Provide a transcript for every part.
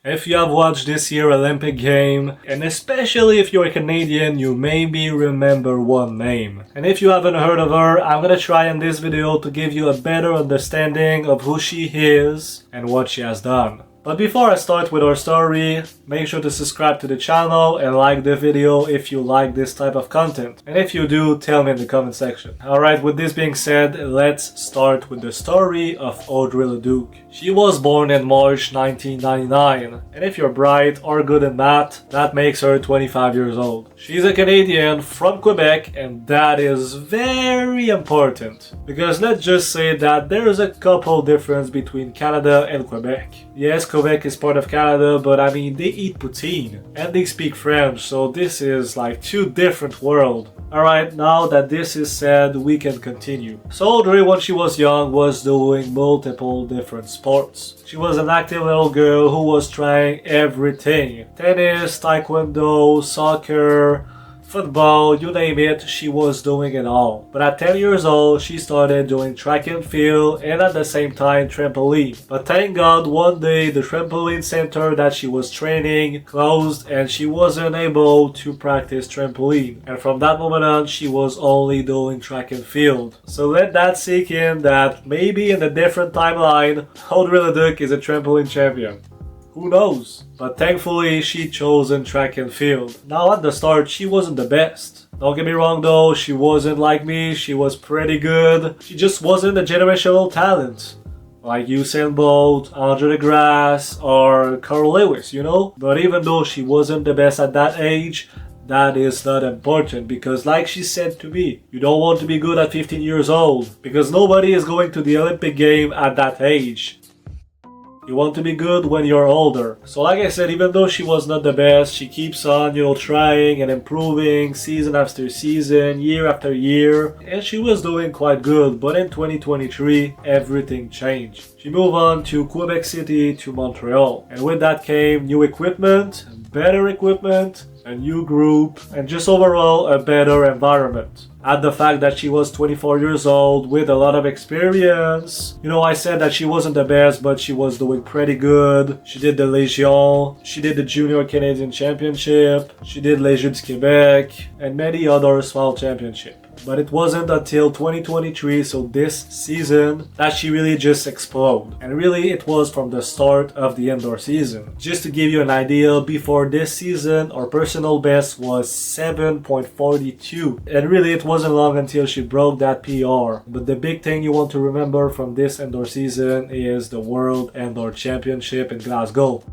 If you have watched this year's Olympic game, and especially if you're a Canadian, you maybe remember one name. And if you haven't heard of her, I'm gonna try in this video to give you a better understanding of who she is and what she has done. But before I start with our story, make sure to subscribe to the channel and like the video if you like this type of content. And if you do, tell me in the comment section. Alright, with this being said, let's start with the story of Audrey Leduc. She was born in March 1999, and if you're bright or good in math, that makes her 25 years old. She's a Canadian from Quebec, and that is very important. Because let's just say that there's a couple difference between Canada and Quebec. Yes, Quebec is part of Canada, but I mean, they eat poutine and they speak French, so this is like two different worlds. Alright, now that this is said, we can continue. So Audrey, when she was young, was doing multiple different sports. She was an active little girl who was trying everything. Tennis, taekwondo, soccer, football, you name it, she was doing it all. But at 10 years old, she started doing track and field and at the same time trampoline. But thank God, one day the trampoline center that she was training closed and she wasn't able to practice trampoline. And from that moment on, she was only doing track and field. So let that sink in that maybe in a different timeline, Audrey Leduc is a trampoline champion. Who knows? But thankfully, she chose in track and field. Now at the start, she wasn't the best. Don't get me wrong though, she wasn't like me, she was pretty good. She just wasn't a generational talent. Like Usain Bolt, Andre DeGrasse, or Carl Lewis, you know? But even though she wasn't the best at that age, that is not important because like she said to me, you don't want to be good at 15 years old because nobody is going to the Olympic game at that age. You want to be good when you're older. So like I said, even though she was not the best, she keeps on, trying and improving season after season, year after year. And she was doing quite good, but in 2023, everything changed. She moved on to Quebec City to Montreal. And with that came new equipment, better equipment, a new group, and just overall a better environment. Add the fact that she was 24 years old with a lot of experience. I said that she wasn't the best, but she was doing pretty good. She did the Légion, she did the Junior Canadian Championship, she did Les Jeux du Québec, and many other small championships. But it wasn't until 2023, so this season, that she really just exploded. And really, it was from the start of the indoor season. Just to give you an idea, before this season, our personal best was 7.42. And really, it wasn't long until she broke that PR. But the big thing you want to remember from this indoor season is the World Indoor Championship in Glasgow.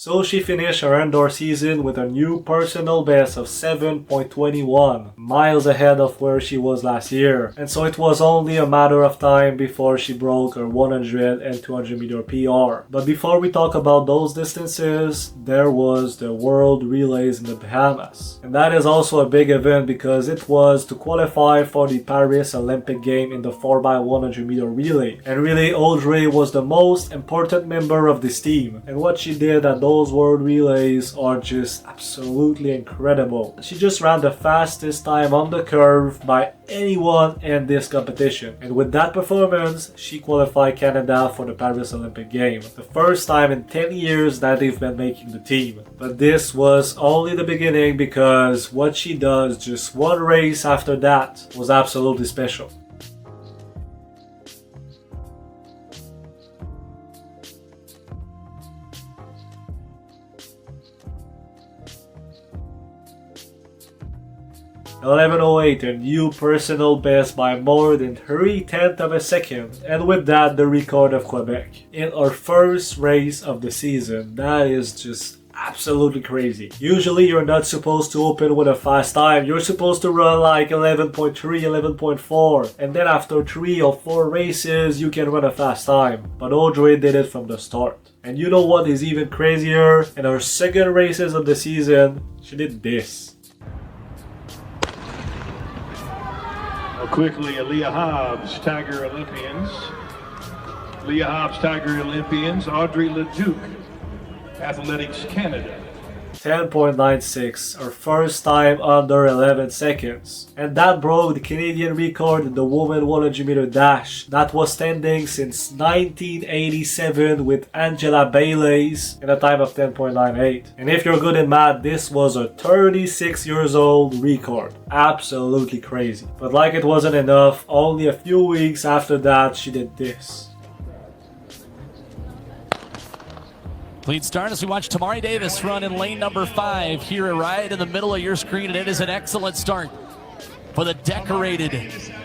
So she finished her indoor season with a new personal best of 7.21, miles ahead of where she was last year. And so it was only a matter of time before she broke her 100 and 200 meter PR. But before we talk about those distances, there was the World Relays in the Bahamas. And that is also a big event because it was to qualify for the Paris Olympic game in the 4x100 meter relay. And really, Audrey was the most important member of this team. And what she did at those world relays are just absolutely incredible. She just ran the fastest time on the curve by anyone in this competition. And with that performance, she qualified Canada for the Paris Olympic game. The first time in 10 years that they've been making the team. But this was only the beginning because what she does just one race after that was absolutely special. .11:08, a new personal best by more than 3/10 of a second, and with that the record of Quebec. In our first race of the season, that is just absolutely crazy. Usually you're not supposed to open with a fast time, you're supposed to run like 11.3, 11.4, and then after 3 or 4 races you can run a fast time. But Audrey did it from the start. And you know what is even crazier? In her second races of the season, she did this. Quickly, Leah Hobbs, Tiger Olympians. Leah Hobbs, Tiger Olympians. Audrey Leduc, Athletics Canada. 10.96, her first time under 11 seconds. And that broke the Canadian record in the women 100 meter dash. That was standing since 1987 with Angela Bailey's in a time of 10.98. And if you're good in math, this was a 36 years old record. Absolutely crazy. But like it wasn't enough, only a few weeks after that she did this. Lead start as we watch Tamari Davis run in lane number 5 here right in the middle of your screen, and it is an excellent start for the decorated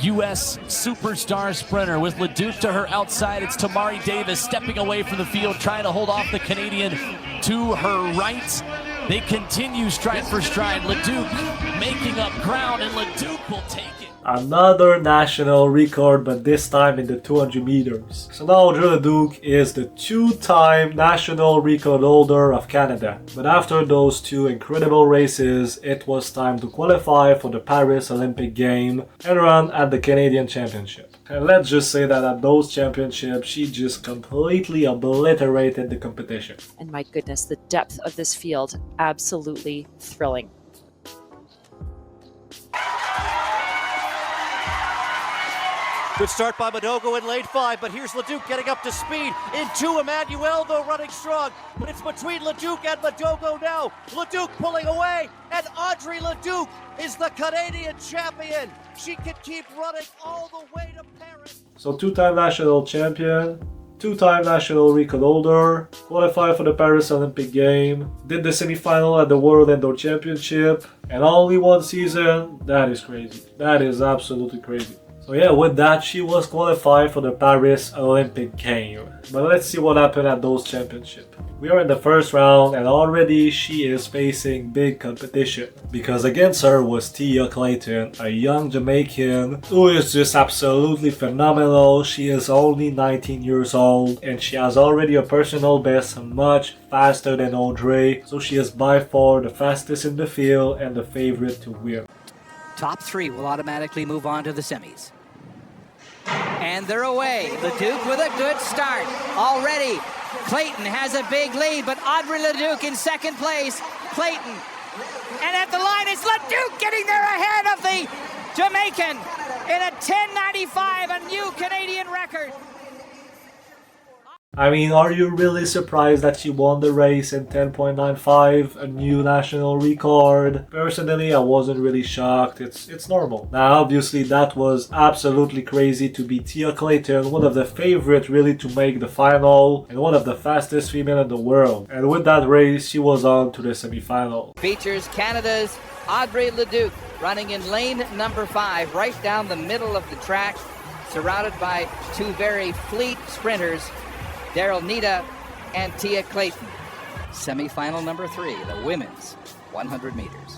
U.S. superstar sprinter. With Leduc to her outside, it's Tamari Davis stepping away from the field, trying to hold off the Canadian to her right. They continue stride for stride. Leduc making up ground, and Leduc will take it. Another national record, but this time in the 200 meters. So now Audrey Leduc is the 2-time national record holder of Canada. But after those 2 incredible races, it was time to qualify for the Paris Olympic Game and run at the Canadian Championship. And let's just say that at those championships, she just completely obliterated the competition. And my goodness, the depth of this field, absolutely thrilling. Good start by Madogo in lane 5, but here's Leduc getting up to speed. Into Emmanuel, though, running strong. But it's between Leduc and Madogo now. Leduc pulling away, and Audrey Leduc is the Canadian champion. She can keep running all the way to Paris. So 2-time national champion, 2-time national record holder, qualified for the Paris Olympic Game, did the semi-final at the World Indoor Championship, and only 1 season. That is crazy. That is absolutely crazy. So yeah, with that, she was qualified for the Paris Olympic Game. But let's see what happened at those championships. We are in the first round, and already she is facing big competition. Because against her was Tia Clayton, a young Jamaican who is just absolutely phenomenal. She is only 19 years old, and she has already a personal best much faster than Audrey. So she is by far the fastest in the field and the favorite to win. Top 3 will automatically move on to the semis. And they're away. Leduc with a good start already. Clayton has a big lead, but Audrey Leduc in second place. Clayton. And at the line is Leduc getting there ahead of the Jamaican in a 10.95, a new Canadian record. I mean, are you really surprised that she won the race in 10.95, a new national record? Personally, I wasn't really shocked. It's normal. Now, obviously, that was absolutely crazy to beat Tia Clayton, one of the favorites really to make the final, and one of the fastest female in the world. And with that race, she was on to the semi-final. Features Canada's Audrey Leduc running in lane number 5, right down the middle of the track, surrounded by 2 very fleet sprinters, Daryl Nita and Tia Clayton. Semi-final number 3, the women's 100 meters.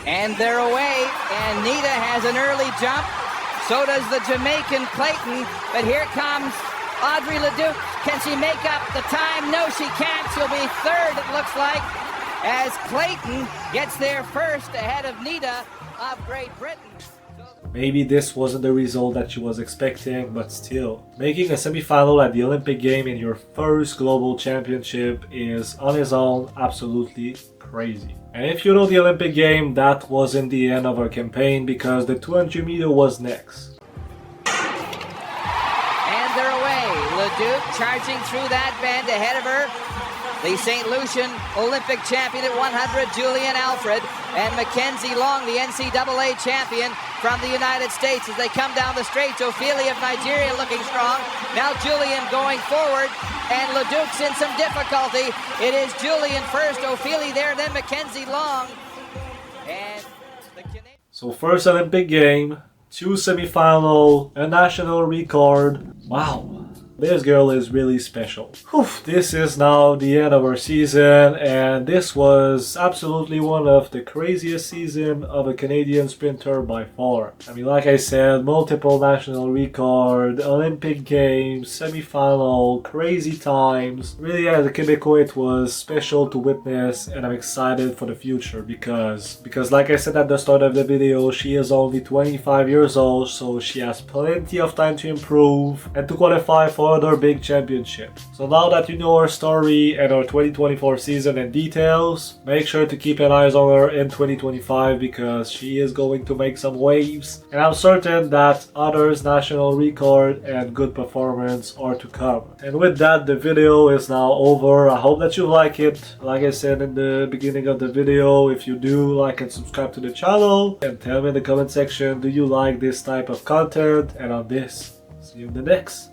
And they're away, and Nita has an early jump. So does the Jamaican Clayton, but here comes Audrey Leduc. Can she make up the time? No, she can't. She'll be 3rd, it looks like, as Clayton gets there first ahead of Nita of Great Britain. Maybe this wasn't the result that she was expecting, but still. Making a semi-final at the Olympic Game in your first global championship is, on its own, absolutely crazy. And if you know the Olympic Game, that wasn't the end of her campaign, because the 200 meter was next. And they're away. Leduc charging through that bend ahead of her. The St. Lucian Olympic champion at 100, Julian Alfred, and Mackenzie Long, the NCAA champion from the United States, as they come down the straight. Ophelia of Nigeria looking strong. Now Julian going forward, and Leduc's in some difficulty. It is Julian first, Ophelia there, then Mackenzie Long. And the Canadian... So first Olympic Game, 2 semi-final, a national record. Wow. This girl is really special. Whew, this is now the end of our season, and this was absolutely one of the craziest seasons of a Canadian sprinter by far. I mean, like I said, multiple national record, Olympic Games, semi-final, crazy times. Really, as a Quebecois, it was special to witness, and I'm excited for the future because like I said at the start of the video, she is only 25 years old, so she has plenty of time to improve and to qualify for other big championship. So now that you know her story and her 2024 season in details, make sure to keep an eye on her in 2025 because she is going to make some waves. And I'm certain that others' national record and good performance are to come. And with that, the video is now over. I hope that you like it. Like I said in the beginning of the video, if you do, like and subscribe to the channel. And tell me in the comment section, do you like this type of content? And on this, see you in the next.